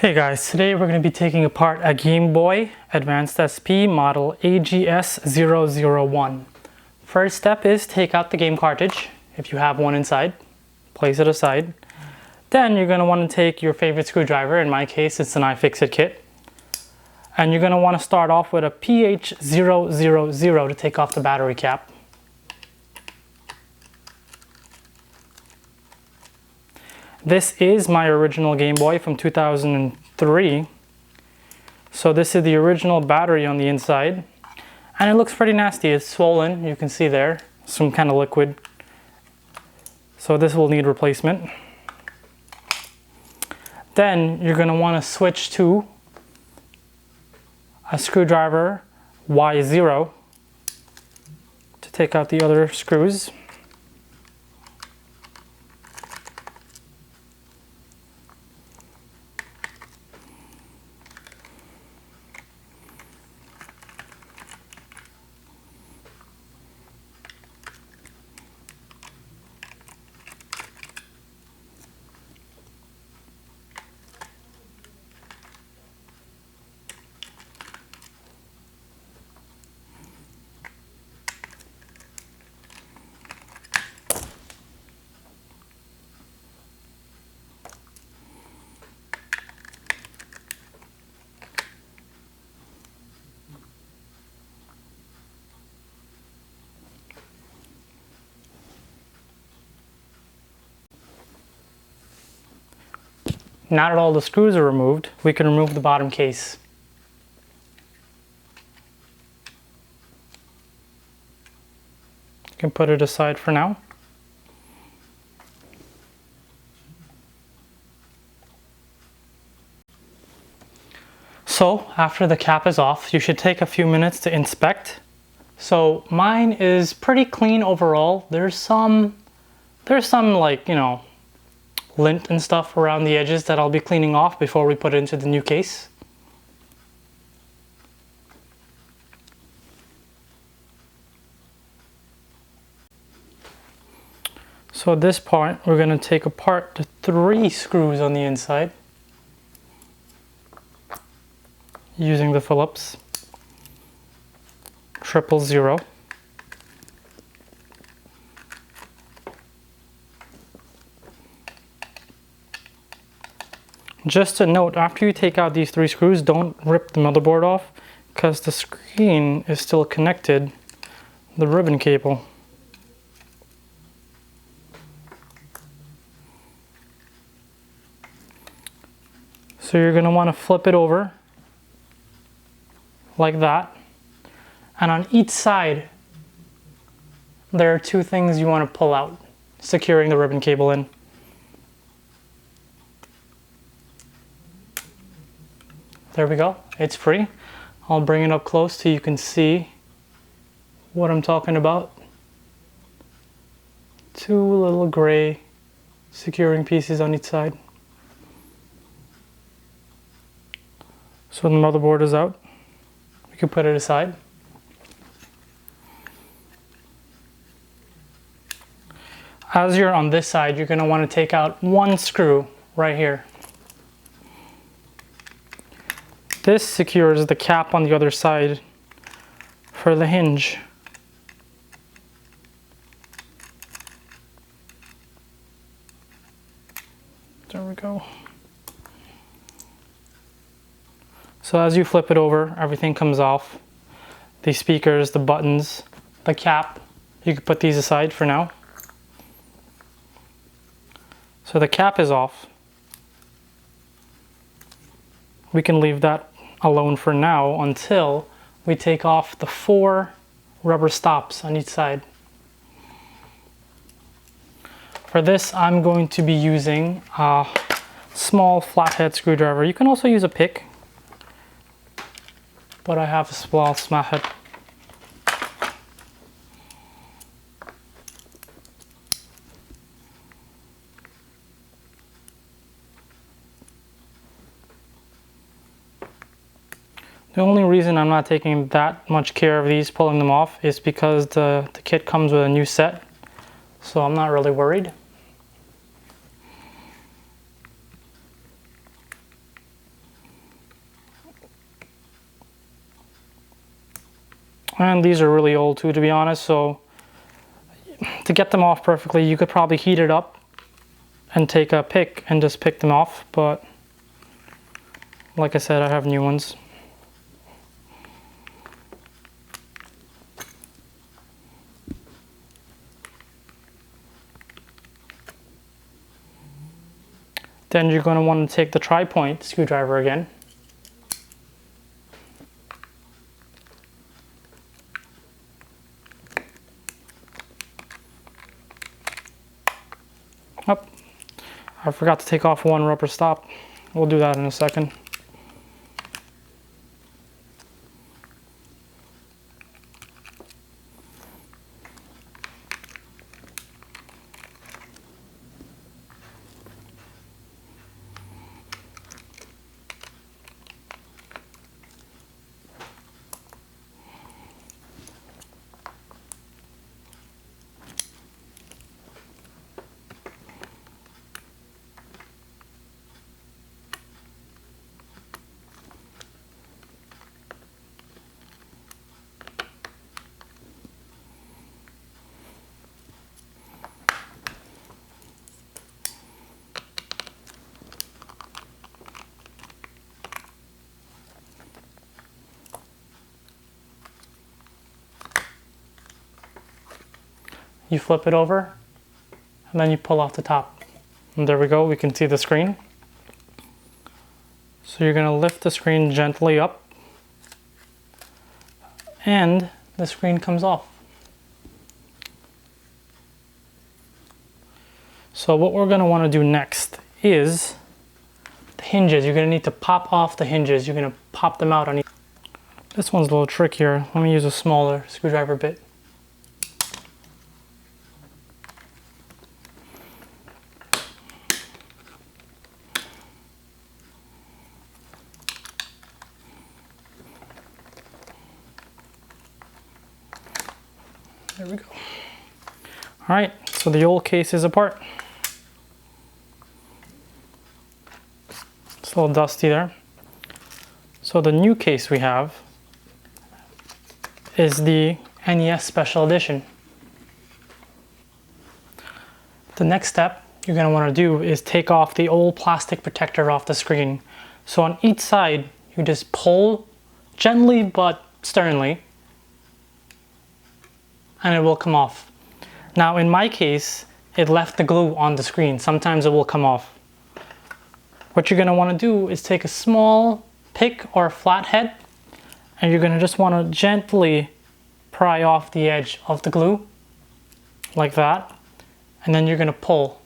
Hey guys, today we're going to be taking apart a Game Boy Advanced SP model AGS001. First step is take out the game cartridge, if you have one inside, place it aside. Then you're going to want to take your favorite screwdriver, in my case it's an iFixit kit. And you're going to want to start off with a PH000 to take off the battery cap. This is my original Game Boy from 2003. So this is the original battery on the inside. And it looks pretty nasty. It's swollen, you can see there, some kind of liquid. So this will need replacement. Then you're going to want to switch to a screwdriver Y0 to take out the other screws. Now that all the screws are removed, we can remove the bottom case. You can put it aside for now. So after the cap is off, you should take a few minutes to inspect. So mine is pretty clean overall. There's some like, you know, lint and stuff around the edges that I'll be cleaning off before we put it into the new case. So at this part, we're going to take apart the 3 screws on the inside using the Phillips 000. Just a note, after you take out these 3 screws, don't rip the motherboard off because the screen is still connected to the ribbon cable. So you're going to want to flip it over like that. And on each side, there are 2 things you want to pull out, securing the ribbon cable in. There we go, it's free. I'll bring it up close so you can see what I'm talking about. 2 little gray securing pieces on each side. So the motherboard is out. We can put it aside. As you're on this side, you're going to want to take out 1 screw right here. This secures the cap on the other side for the hinge. There we go. So as you flip it over, everything comes off. The speakers, the buttons, the cap. You can put these aside for now. So the cap is off. We can leave that alone for now until we take off the 4 rubber stops on each side. For this, I'm going to be using a small flathead screwdriver. You can also use a pick, but I have a small flathead. The only reason I'm not taking that much care of these, pulling them off, is because the kit comes with a new set, so I'm not really worried. And these are really old too, to be honest, so to get them off perfectly, you could probably heat it up and take a pick and just pick them off, but like I said, I have new ones. Then you're going to want to take the tri-point screwdriver again. Oh, I forgot to take off one rubber stop. We'll do that in a second. You flip it over and then you pull off the top. And there we go, we can see the screen. So you're going to lift the screen gently up and the screen comes off. So what we're going to want to do next is the hinges. You're going to need to pop off the hinges. You're going to pop them out on each. This one's a little trickier. Let me use a smaller screwdriver bit. There we go. All right, so the old case is apart. It's a little dusty there. So the new case we have is the NES Special Edition. The next step you're going to want to do is take off the old plastic protector off the screen. So on each side, you just pull gently but sternly, and it will come off. Now in my case, it left the glue on the screen. Sometimes it will come off. What you're going to want to do is take a small pick or flathead, and you're going to just want to gently pry off the edge of the glue, like that, and then you're going to pull.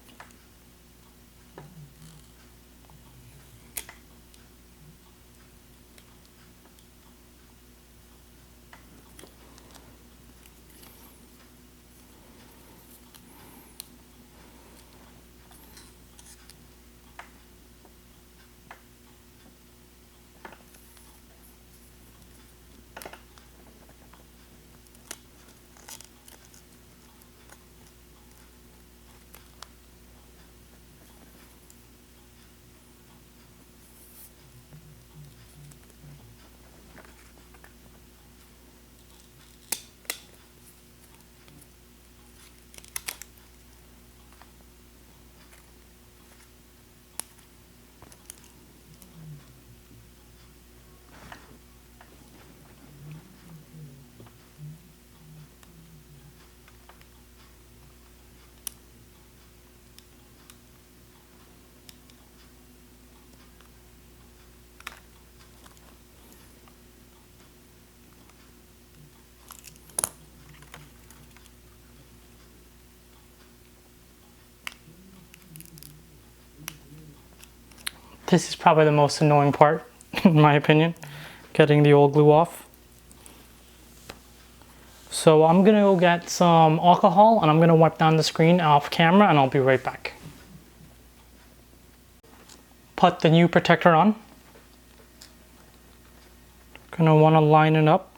This is probably the most annoying part, in my opinion, getting the old glue off. So I'm gonna go get some alcohol and I'm gonna wipe down the screen off camera and I'll be right back. Put the new protector on. Gonna wanna line it up.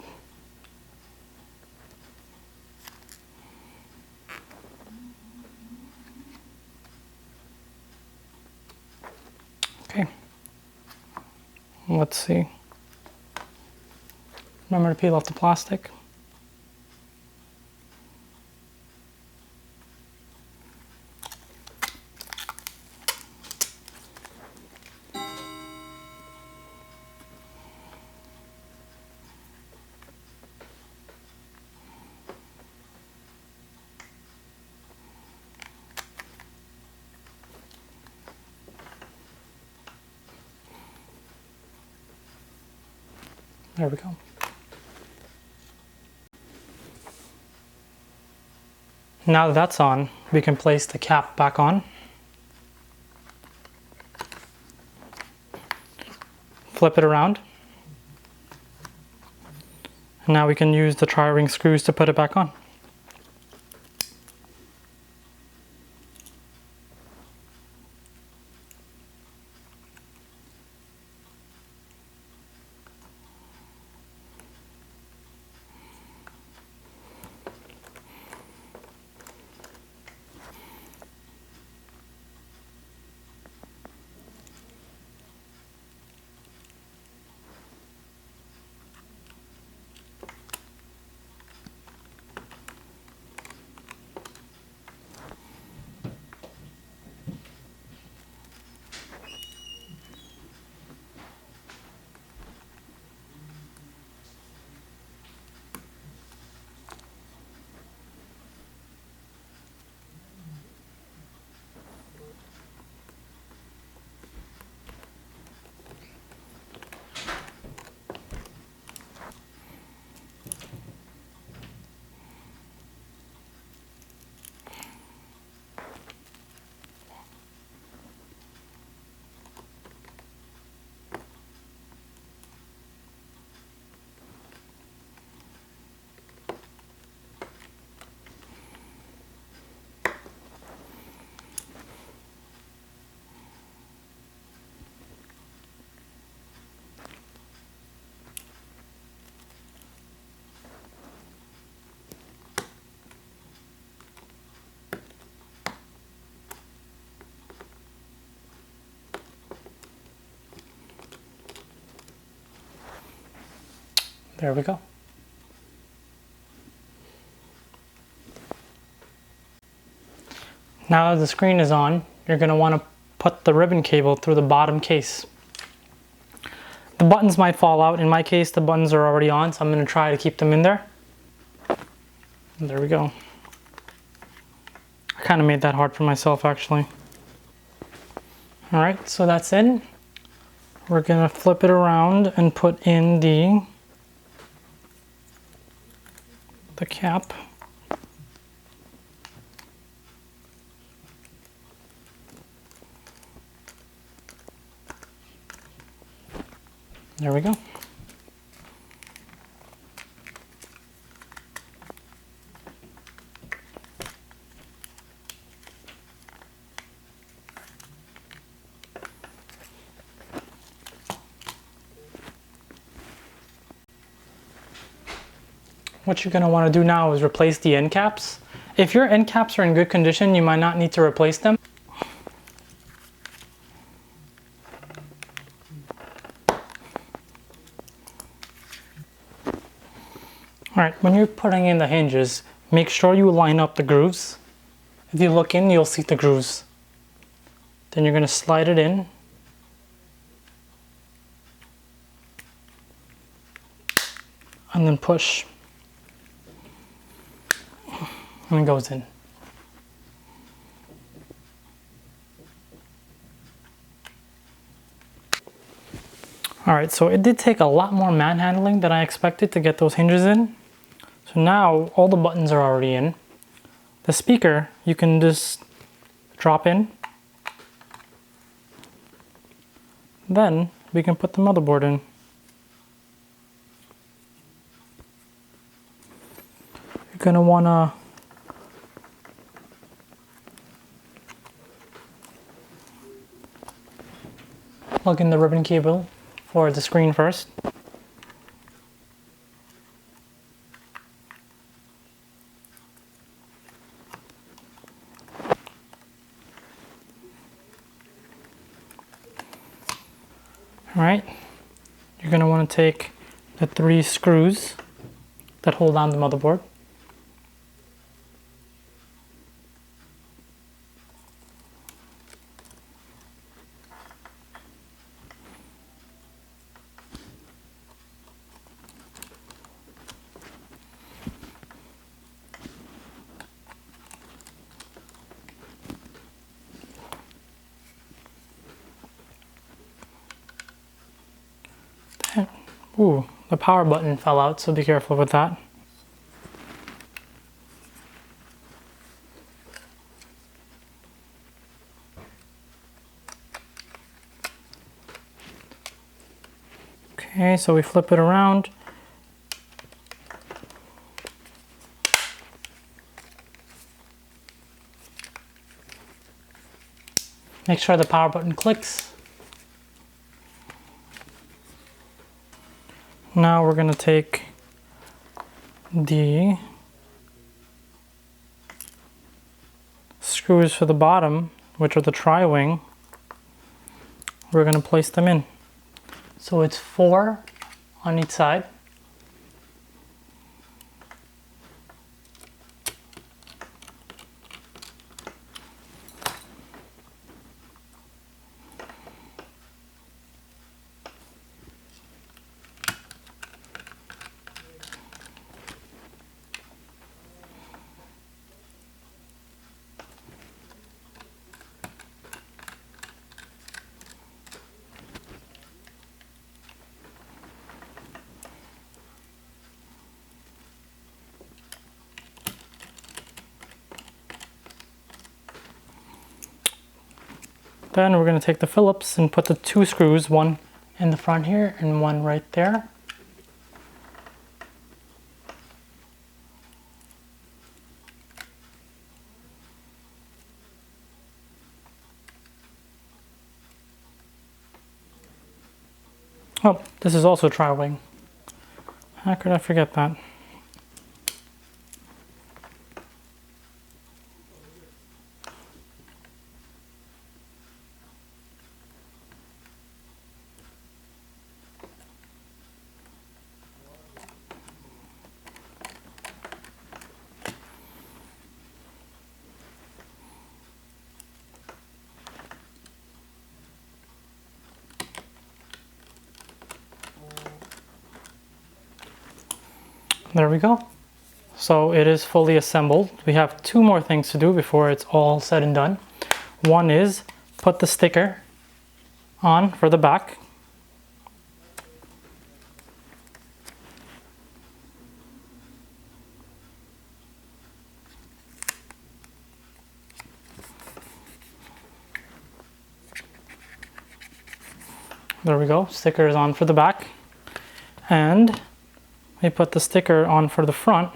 Okay, let's see. Remember to peel off the plastic. There we go. Now that that's on, we can place the cap back on. Flip it around. And now we can use the tri-ring screws to put it back on. There we go. Now that the screen is on, you're going to want to put the ribbon cable through the bottom case. The buttons might fall out. In my case, the buttons are already on, so I'm going to try to keep them in there. And there we go. I kind of made that hard for myself, actually. Alright, so that's in. We're going to flip it around and put in the cap. There we go. What you're going to want to do now is replace the end caps. If your end caps are in good condition, you might not need to replace them. Alright, when you're putting in the hinges, make sure you line up the grooves. If you look in, you'll see the grooves. Then you're going to slide it in. And then push. And it goes in. Alright, so it did take a lot more manhandling than I expected to get those hinges in. So now all the buttons are already in. The speaker you can just drop in. Then we can put the motherboard in. You're going to want to plug in the ribbon cable for the screen first. Alright, you're going to want to take the 3 screws that hold down the motherboard. Ooh, The power button fell out, so be careful with that. Okay, so we flip it around. Make sure the power button clicks. Now we're going to take the screws for the bottom, which are the tri-wing. We're going to place them in. So it's 4 on each side. Then we're going to take the Phillips and put the 2 screws, one in the front here and one right there. Oh, this is also tri-wing. How could I forget that? There we go. So it is fully assembled. We have 2 more things to do before it's all said and done. One is put the sticker on for the back. There we go, sticker is on for the back. And we put the sticker on for the front.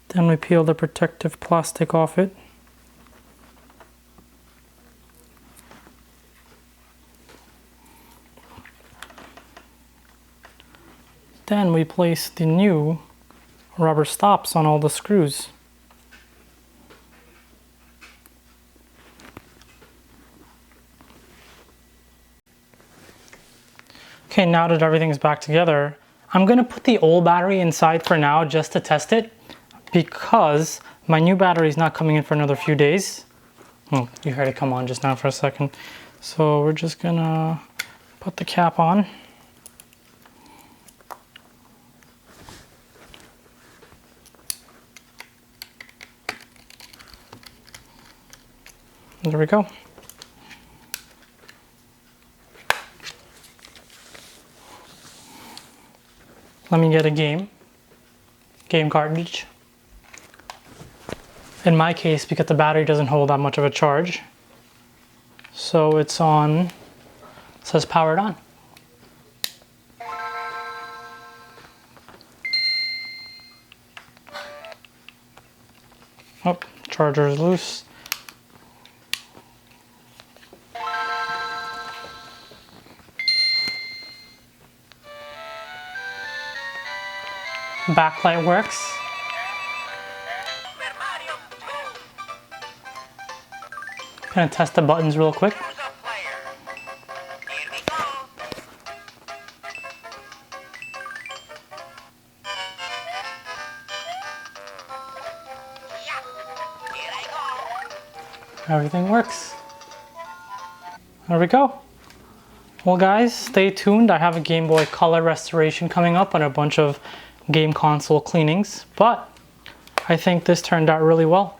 Then we peel the protective plastic off it. Then we place the new rubber stops on all the screws. Okay, now that everything's back together, I'm gonna put the old battery inside for now just to test it because my new battery is not coming in for another few days. Oh, you heard it come on just now for a second. So we're just gonna put the cap on. There we go. Let me get a game cartridge. In my case, because the battery doesn't hold that much of a charge, so it's on, it says powered on. Oh, charger is loose. Backlight works. Gonna test the buttons real quick. Everything works. There we go. Well guys, stay tuned. I have a Game Boy Color restoration coming up and a bunch of game console cleanings, but I think this turned out really well.